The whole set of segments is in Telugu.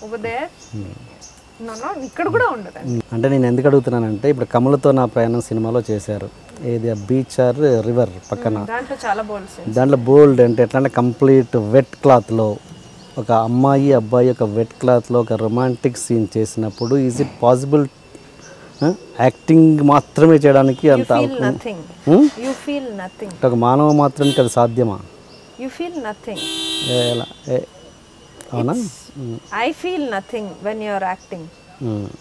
ఓవర్ దేర్ ఇక్కడ కూడా ఉండదండి. అంటే నేను ఎందుకు అడుగుతున్నానంటే ఇప్పుడు కమలతో నా ప్రయాణం సినిమాలో చేశారు, ఏది బీచ్ ఆర్ రివర్ పక్కన, దాంట్లో చాలా బోల్డ్ సీన్స్. దాంట్లో బోల్డ్ అంటే ఎట్లా అంటే కంప్లీట్ వెట్ క్లాత్లో ఒక అమ్మాయి అబ్బాయి ఒక వెట్ క్లాత్లో ఒక రొమాంటిక్ సీన్ చేసినప్పుడు ఈజ్ ఇట్ పాసిబుల్? యాక్టింగ్ మాత్రమే చేయడానికి అంత యూ ఫీల్ నథింగ్. ఒక మానవ మాత్రానికి అది సాధ్యమా? You feel nothing. ఎలా అవునా? I feel nothing when you are acting.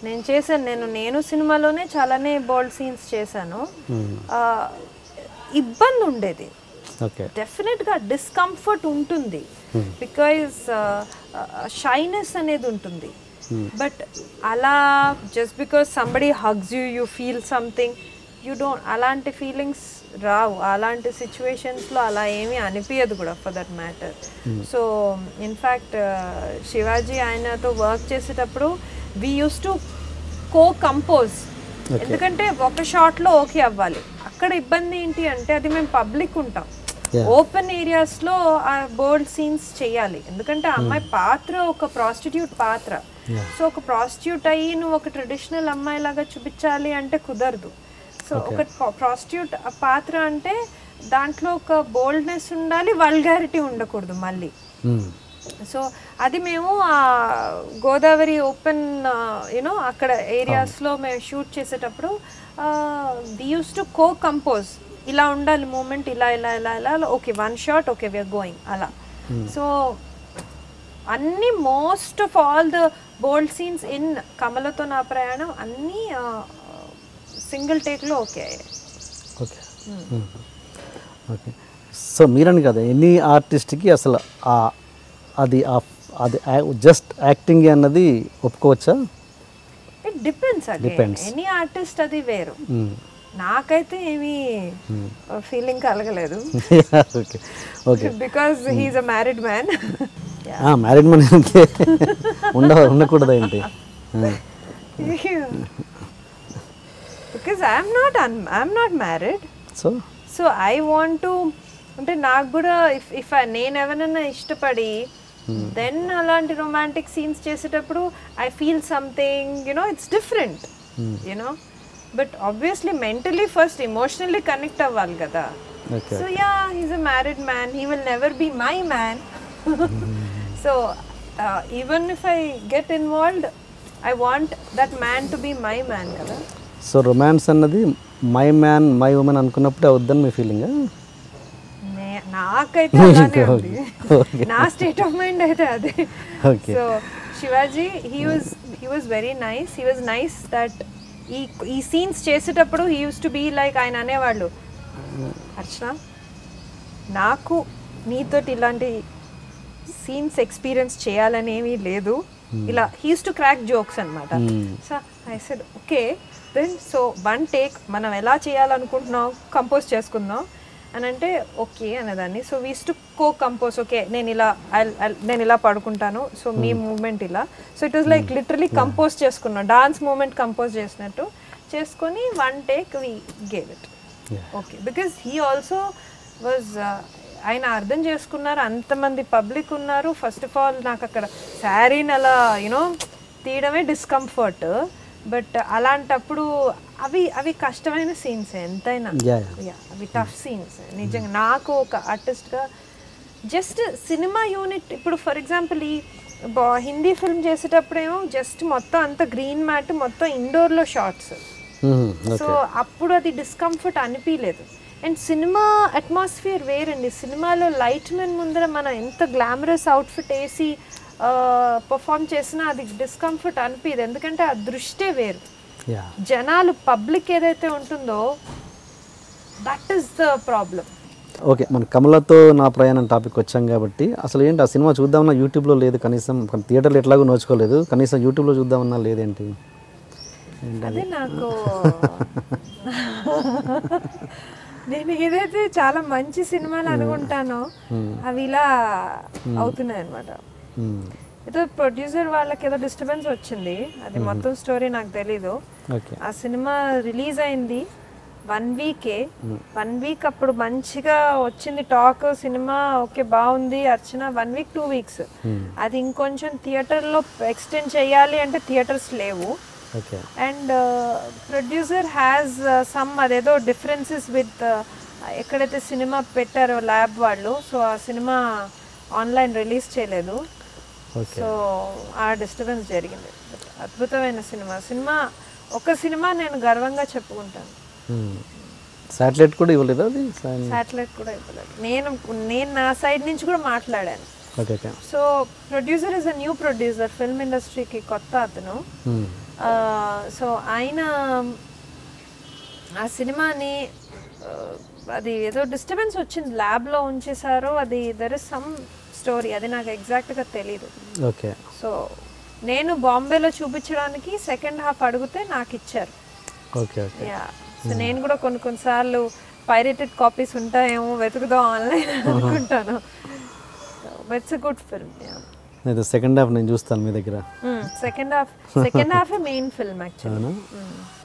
నేను చేశాను, నేను సినిమాలోనే చాలానే బోల్డ్ సీన్స్ చేశాను. ఇబ్బంది ఉండేది, డెఫినెట్గా డిస్కంఫర్ట్ ఉంటుంది, బికాజ్ షైనెస్ అనేది ఉంటుంది. బట్ అలా just because somebody hugs you feel something, you don't, అలాంటి ఫీలింగ్స్ రావు. అలాంటి సిచ్యువేషన్స్లో అలా ఏమీ అనిపించదు కూడా for that matter. So in fact Shivaji ఆయనతో వర్క్ చేసేటప్పుడు వీ యూస్ టు కంపోజ్, ఎందుకంటే ఒక షాట్లో ఓకే అవ్వాలి. అక్కడ ఇబ్బంది ఏంటి అంటే అది మేము పబ్లిక్ ఉంటాం, ఓపెన్ ఏరియాస్లో ఆ బోల్డ్ సీన్స్ చేయాలి. ఎందుకంటే ఆ అమ్మాయి పాత్ర ఒక ప్రాస్టిట్యూట్ పాత్ర. సో ఒక ప్రాస్టిట్యూట్ అయ్యి నువ్వు ఒక ట్రెడిషనల్ అమ్మాయి లాగా చూపించాలి అంటే కుదరదు. సో ఒక ప్రాస్టిట్యూట్ పాత్ర అంటే దాంట్లో ఒక బోల్డ్నెస్ ఉండాలి, వల్గారిటీ ఉండకూడదు మళ్ళీ. సో అది మేము గోదావరి ఓపెన్ యూనో అక్కడ ఏరియాస్లో మేము షూట్ చేసేటప్పుడు వి యూస్ టు కంపోజ్, ఇలా ఉండాలి మూమెంట్, ఇలా ఇలా ఇలా ఇలా okay one shot okay we're going అలా. సో అన్ని most of all the bold scenes in కమలతో నా ప్రయాణం అన్నీ సింగిల్ టేక్లో ఓకే అయ్యాయి. Okay okay. సో మీరని కదా ఎనీ ఆర్టిస్ట్కి అసలు అది అది జస్ట్ యాక్టింగ్ అన్నది ఒప్పుకోవచ్చా? ఇట్ డిపెండ్స్, ఎనీ ఆర్టిస్ట్ అది వేరు. నాకైతే ఏమీ ఫీలింగ్ కలగలేదు, because he is a married man. Married man ఉండకూడదు ఏంటి? Because I'm not married. So I want to, అంటే నాకు కూడా ఇఫ్ నేను ఎవరైనా ఇష్టపడి దెన్ అలాంటి రొమాంటిక్ సీన్స్ చేసేటప్పుడు I feel something, you know it's different you know. But obviously mentally first emotionally connect అవ్వాలి కదా. So yeah, he's a married man, he will never be my man. So even if I get involved I want that man to be my man కదా. సో రొమాన్స్ అన్నది మై మ్యాన్ మై ఉమెన్ అనుకున్నప్పుడే అవుద్దని మీ ఫీలింగ్? నాకైతే అలానే ఉంది, నా స్టేట్ ఆఫ్ మైండ్ అయితే అదే. So Shivaji he was very nice, he was nice that ఈ సీన్స్ చేసేటప్పుడు he used to be like, ఆయన అనేవాళ్ళు, అర్చన నాకు నీతోటి ఇలాంటి సీన్స్ ఎక్స్పీరియన్స్ చేయాలనేమీ లేదు, ఇలా he used to crack jokes అనమాట. So I said okay then, so one take మనం ఎలా చేయాలనుకుంటున్నాం కంపోజ్ చేసుకుందాం అని అంటే ఓకే అనేదాన్ని. So we to compose, okay నేను ఇలా పడుకుంటాను, సో మీ మూమెంట్ ఇలా. So it was like literally compose చేసుకున్నాం, డాన్స్ మూమెంట్ కంపోజ్ చేసినట్టు చేసుకొని one take we gave it okay. Because he also was, ఆయన అర్థం చేసుకున్నారు, అంతమంది పబ్లిక్ ఉన్నారు. ఫస్ట్ ఆఫ్ ఆల్ నాకు అక్కడ శారీని అలా యూనో తీయడమే డిస్కంఫర్ట్, బట్ అలాంటప్పుడు అవి కష్టమైన సీన్స్ ఎంతైనా, అవి టఫ్ సీన్స్ నిజంగా. నాకు ఒక ఆర్టిస్ట్గా జస్ట్ సినిమా యూనిట్, ఇప్పుడు ఫర్ ఎగ్జాంపుల్ ఈ హిందీ ఫిల్మ్ చేసేటప్పుడేమో జస్ట్ మొత్తం అంత గ్రీన్ మ్యాట్, మొత్తం ఇండోర్లో షార్ట్స్, సో అప్పుడు అది డిస్కంఫర్ట్ అనిపించలేదు. అండ్ సినిమా అట్మాస్ఫియర్ వేరండి. సినిమాలో లైట్ మెన్ ముందర మనం ఎంత గ్లామరస్ అవుట్ఫిట్ వేసి పర్ఫామ్ చేసినా అది డిస్కంఫర్ట్ అనిపించదు, ఎందుకంటే ఆ దృష్టే వేరు. జనాలు పబ్లిక్ ఏదైతే ఉంటుందో that is the problem. Okay, మన కమలతో నా ప్రయాణం టాపిక్ వచ్చాం కాబట్టి అసలు ఏంటి ఆ సినిమా చూద్దామన్నా యూట్యూబ్లో లేదు, కనీసం థియేటర్లో ఎట్లాగో నోచుకోలేదు, కనీసం యూట్యూబ్లో చూద్దామన్నా లేదేంటి? అదే నాకు నేను ఏదైతే చాలా మంచి సినిమాలు అనుకుంటానో అవి ఇలా అవుతున్నాయి అనమాట. ఏదో ప్రొడ్యూసర్ వాళ్ళకి ఏదో డిస్టర్బెన్స్ వచ్చింది, అది మొత్తం స్టోరీ నాకు తెలీదు. ఆ సినిమా రిలీజ్ అయింది, 1 వీకే 1 వీక్ అప్పుడు మంచిగా వచ్చింది టాక్, సినిమా ఓకే బాగుంది అర్చన, 1 వీక్ 2 వీక్స్. అది ఇంకొంచెం థియేటర్లో ఎక్స్టెండ్ చేయాలి అంటే థియేటర్స్ లేవు. అండ్ ప్రొడ్యూసర్ హ్యాస్ సమ్ అదేదో డిఫరెన్సెస్ విత్ ఎక్కడైతే సినిమా పెట్టారో ల్యాబ్ వాళ్ళు, సో ఆ సినిమా ఆన్లైన్ రిలీజ్ చేయలేదు. సో ఆ డిస్టర్బెన్స్ జరిగింది. అద్భుతమైన సినిమా ఒక సినిమా నేను గర్వంగా చెప్పుకుంటాను. శాటిలైట్ కూడా ఇవ్వలేదు, అది శాటిలైట్ కూడా ఇవ్వలేదు. నేను నా సైడ్ నుంచి కూడా మాట్లాడాను. So producer is a new producer, film ఇండస్ట్రీకి కొత్త అతను. సో ఆయన ఆ సినిమాని అది ఏదో డిస్టర్బెన్స్ వచ్చింది, ల్యాబ్లో ఉంచేసారు. అది దర్ ఇస్ సమ్ స్టోరీ, అది నాకు ఎగ్జాక్ట్గా తెలీదు. సో నేను బాంబేలో చూపించడానికి సెకండ్ హాఫ్ అడిగితే నాకు ఇచ్చారు. యా, సో నేను కూడా కొన్నిసార్లు పైరేటెడ్ కాపీస్ ఉంటాయేమో వెతుకుదాం ఆన్లైన్ అనుకుంటాను. It's a good film. అయితే సెకండ్ హాఫ్ నేను చూస్తాను మీ దగ్గర. Second half main film actually.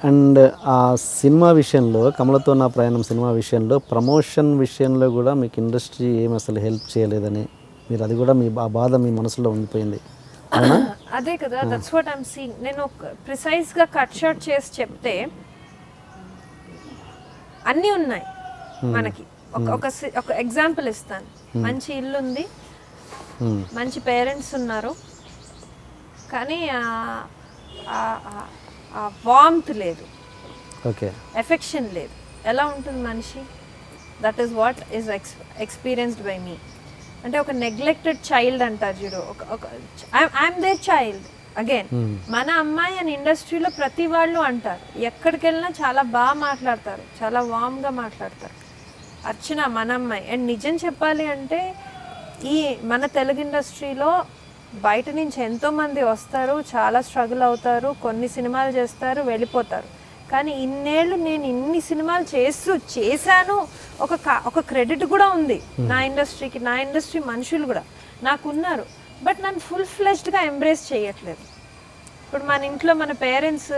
And ఆ సినిమా విషయంలో, కమలతో నా ప్రయాణం సినిమా విషయంలో, ప్రమోషన్ విషయంలో కూడా మీకు ఇండస్ట్రీ ఏమి అసలు హెల్ప్ చేయలేదని మీరు, అది కూడా మీ ఆ బాధ మీ మనసులో ఉండిపోయింది. అదే కదా, దట్స్ వాట్ ఐమ్ సీయింగ్. నేను ప్రిసైజ్గా కట్ షార్ట్ చేసి చెప్తే అన్నీ ఉన్నాయి మనకి. ఒక ఎగ్జాంపుల్ ఇస్తాను. మంచి ఇల్లు ఉంది, మంచి పేరెంట్స్ ఉన్నారు, కానీ వార్మ్త్ లేదు, ఎఫెక్షన్ లేదు. ఎలా ఉంటుంది మనిషి? That is what is experienced by me. అంటే ఒక నెగ్లెక్టెడ్ చైల్డ్ అంటారు చూడు, ఐఎమ్ దేర్ చైల్డ్ అగైన్. మన అమ్మాయి అని ఇండస్ట్రీలో ప్రతి వాళ్ళు అంటారు, ఎక్కడికి వెళ్ళినా చాలా బాగా మాట్లాడతారు, చాలా వామ్గా మాట్లాడతారు. అర్చన మన అమ్మాయి. అండ్ నిజం చెప్పాలి అంటే ఈ మన తెలుగు ఇండస్ట్రీలో బయట నుంచి ఎంతోమంది వస్తారు, చాలా స్ట్రగుల్ అవుతారు, కొన్ని సినిమాలు చేస్తారు, వెళ్ళిపోతారు. కానీ ఇన్నేళ్ళు నేను ఇన్ని సినిమాలు చేశాను, ఒక క్రెడిట్ కూడా ఉంది నా ఇండస్ట్రీకి. నా ఇండస్ట్రీ మనుషులు కూడా నాకు ఉన్నారు, బట్ నన్ను ఫుల్ ఫ్లెజ్డ్గా ఎంబ్రేస్ చేయట్లేదు. ఇప్పుడు మన ఇంట్లో మన పేరెంట్స్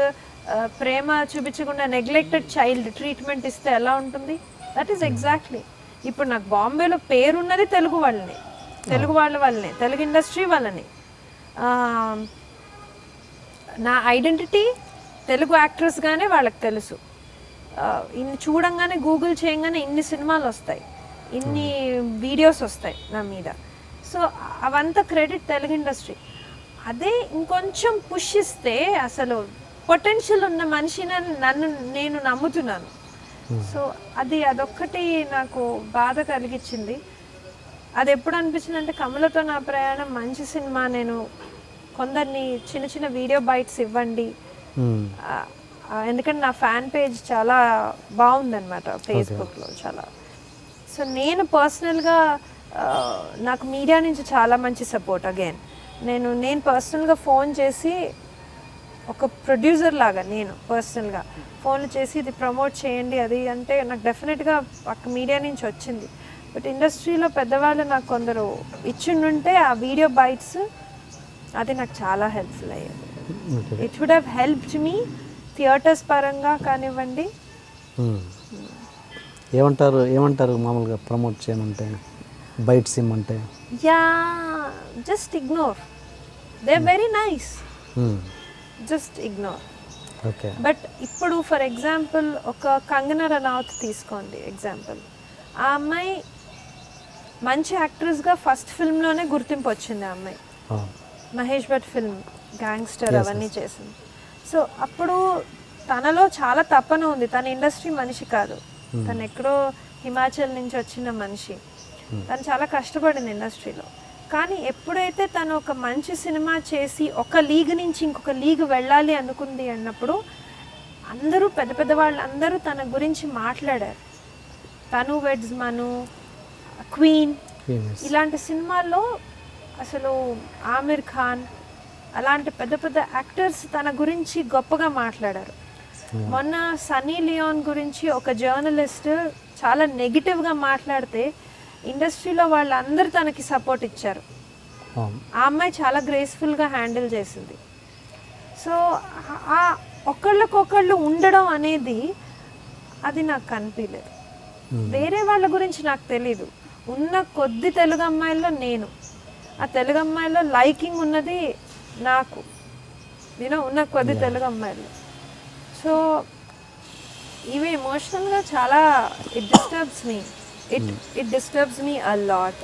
ప్రేమ చూపించకుండా నెగ్లెక్టెడ్ చైల్డ్ ట్రీట్మెంట్ ఇస్తే ఎలా ఉంటుంది? That is exactly. ఇప్పుడు నాకు బాంబేలో పేరున్నది తెలుగు వాళ్ళని, తెలుగు వాళ్ళ వల్లనే, తెలుగు ఇండస్ట్రీ వల్లనే. నా ఐడెంటిటీ తెలుగు యాక్ట్రెస్గానే వాళ్ళకి తెలుసు. ఇన్ని చూడంగానే గూగుల్ చేయగానే ఇన్ని సినిమాలు వస్తాయి, ఇన్ని వీడియోస్ వస్తాయి నా మీద. సో అవంతా క్రెడిట్ తెలుగు ఇండస్ట్రీ. అదే ఇంకొంచెం పుష్ ఇస్తే అసలు పొటెన్షియల్ ఉన్న మనిషిని నేను నమ్ముతున్నాను. సో అదొక్కటి నాకు బాధ కలిగించింది. అది ఎప్పుడు అనిపించింది అంటే, కమలతో నా ప్రయాణం మంచి సినిమా, నేను కొందరిని చిన్న చిన్న వీడియో బైట్స్ ఇవ్వండి. ఎందుకంటే నా ఫ్యాన్ పేజ్ చాలా బాగుందన్నమాట ఫేస్బుక్లో చాలా. సో నేను పర్సనల్గా నాకు మీడియా నుంచి చాలా మంచి సపోర్ట్. అగైన్ నేను పర్సనల్గా ఫోన్ చేసి, ఒక ప్రొడ్యూసర్ లాగా నేను పర్సనల్గా ఫోన్లు చేసి ఇది ప్రమోట్ చేయండి అది అంటే నాకు డెఫినెట్గా పక్క మీడియా నుంచి వచ్చింది. బట్ ఇండస్ట్రీలో పెద్దవాళ్ళు నాకు కొందరు ఇచ్చిండుంటే ఆ వీడియో బైట్స్, అది నాకు చాలా హెల్ప్ఫుల్ అయ్యేది. It would have helped me theatres పరంగా కానివ్వండి. ఏమంటారు మామూలుగా ప్రమోట్ చేయమంటే, బైట్స్ ఇమ్మంటే? Yeah, just ignore. They are very nice, just ignore. But ఇప్పుడు ఫర్ ఎగ్జాంపుల్ ఒక కంగనా రనౌత్ తీసుకోండి ఎగ్జాంపుల్. ఆ అమ్మాయి మంచి యాక్ట్రెస్గా ఫస్ట్ ఫిల్మ్లోనే గుర్తింపు వచ్చింది. ఆ అమ్మాయి మహేష్ భట్ ఫిల్మ్ గ్యాంగ్స్టర్ అవన్నీ చేసింది. సో అప్పుడు తనలో చాలా తపన ఉంది. తన ఇండస్ట్రీ మనిషి కాదు, తను ఎక్కడో హిమాచల్ నుంచి వచ్చిన మనిషి. తను చాలా కష్టపడింది ఇండస్ట్రీలో. కానీ ఎప్పుడైతే తను ఒక మంచి సినిమా చేసి ఒక లీగ్ నుంచి ఇంకొక లీగ్ వెళ్ళాలి అనుకుంది అన్నప్పుడు అందరూ పెద్ద పెద్ద వాళ్ళు అందరూ తన గురించి మాట్లాడారు. తను వెడ్స్ మను, క్వీన్, ఇలాంటి సినిమాల్లో అసలు ఆమిర్ ఖాన్ అలాంటి పెద్ద పెద్ద యాక్టర్స్ తన గురించి గొప్పగా మాట్లాడారు. మొన్న సన్నీ లియోన్ గురించి ఒక జర్నలిస్ట్ చాలా నెగిటివ్గా మాట్లాడితే ఇండస్ట్రీలో వాళ్ళందరూ తనకి సపోర్ట్ ఇచ్చారు. ఆ అమ్మాయి చాలా గ్రేస్ఫుల్గా హ్యాండిల్ చేసింది. సో ఆ ఒకళ్ళకొకళ్ళు ఉండడం అనేది అది నాకు కనిపించలేదు. వేరే వాళ్ళ గురించి నాకు తెలీదు. ఉన్న కొద్ది తెలుగు అమ్మాయిల్లో నేను ఆ తెలుగు అమ్మాయిలో లైకింగ్ ఉన్నది నాకు, నేను ఉన్న కొద్ది తెలుగు అమ్మాయిల్లో. సో ఇవి ఎమోషనల్గా చాలా it disturbs me a lot.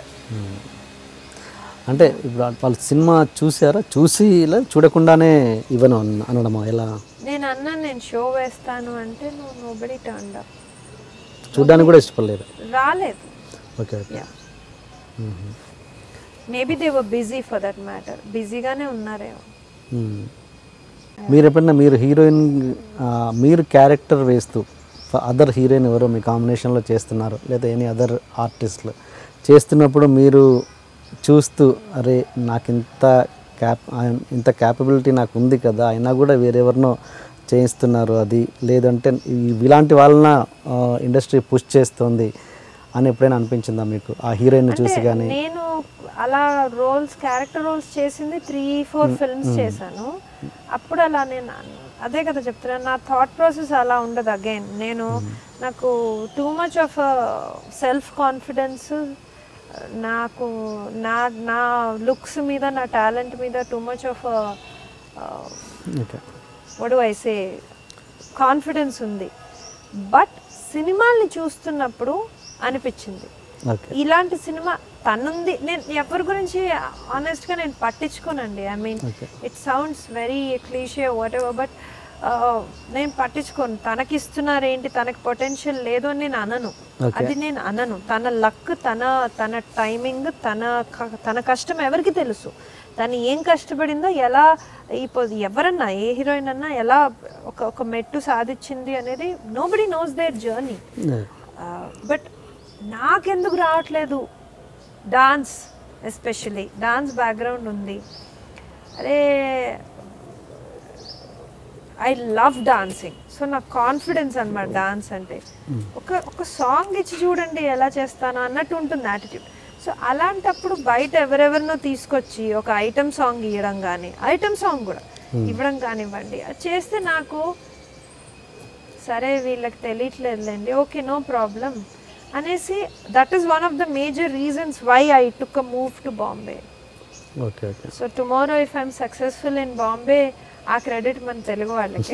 అంటే ఇప్పుడు వాళ్ళు సినిమా చూసారా, చూసి ఇలా చూడకుండానే ఇవ్వను అనడమా ఎలా? నేను అన్నాను నేను షో వేస్తాను అంటే నోబడీ టర్న్డ్ అప్. చూడడానికి కూడా ఇష్టపడలేదు, రాలేదు. Okay okay. Maybe they were busy for that matter, బిజీగానే ఉన్నారేమో. మీరు ఎప్పుడన్నా మీరు హీరోయిన్ మీరు క్యారెక్టర్ వేస్తూ అదర్ హీరోయిన్ ఎవరో మీ కాంబినేషన్లో చేస్తున్నారు లేదా ఎనీ అదర్ ఆర్టిస్టులు చేస్తున్నప్పుడు మీరు చూస్తూ అరే నాకు ఇంత క్యాపబిలిటీ నాకు ఉంది కదా, అయినా కూడా వేరెవరినో చేయిస్తున్నారు, అది లేదంటే ఇలాంటి వాళ్ళన ఇండస్ట్రీ పుష్ చేస్తుంది అని ఎప్పుడైనా అనిపించిందా మీకు ఆ హీరోయిన్ చూసి? కానీ నేను అలా క్యారెక్టర్ రోల్స్ చేసింది 3-4 ఫిల్మ్స్ చేశాను. అప్పుడు అలా నేను అదే కదా చెప్తున్నాను, నా థాట్ ప్రాసెస్ అలా ఉండదు. అగైన్ నాకు too much of self confidence, నాకు నా లుక్స్ మీద, నా టాలెంట్ మీద too much of what do I say confidence ఉంది. బట్ సినిమాల్ని చూస్తున్నప్పుడు అనిపించింది ఇలాంటి సినిమా తనుంది. నేను ఎవరి గురించి ఆనెస్ట్గా నేను పట్టించుకోనండి. I mean it sounds very cliche whatever, but నేను పట్టించుకోను. తనకిస్తున్నారు ఏంటి, తనకి పొటెన్షియల్ లేదు అని నేను అనను. అది నేను అనను. తన లక్, తన టైమింగ్, తన కష్టం ఎవరికి తెలుసు. తను ఏం కష్టపడిందో, ఎలా ఎవరన్నా ఏ హీరోయిన్ అన్నా ఎలా ఒక మెట్టు సాధించింది అనేది nobody nose their journey. But నాకెందుకు రావట్లేదు, డాన్స్ ఎస్పెషలీ డాన్స్ బ్యాక్గ్రౌండ్ ఉంది. అరే ఐ లవ్ డాన్సింగ్, సో నాకు కాన్ఫిడెన్స్ అనమాట డాన్స్ అంటే. ఒక సాంగ్ ఇచ్చి చూడండి ఎలా చేస్తాను అన్నట్టు ఉంటుంది యాటిట్యూడ్. సో అలాంటప్పుడు బయట ఎవరెవరినో తీసుకొచ్చి ఒక ఐటమ్ సాంగ్ ఇవ్వడం కానీ, ఐటమ్ సాంగ్ కూడా ఇవ్వడం కానివ్వండి, అది చేస్తే నాకు సరే వీళ్ళకి తెలియట్లేదులేండి, ఓకే నో ప్రాబ్లం అనేసి. That is one of the major reasons why I took a move to Bombay. So tomorrow if I'm successful in Bombay, ఆ క్రెడిట్ మన తెలుగు వాళ్ళకి.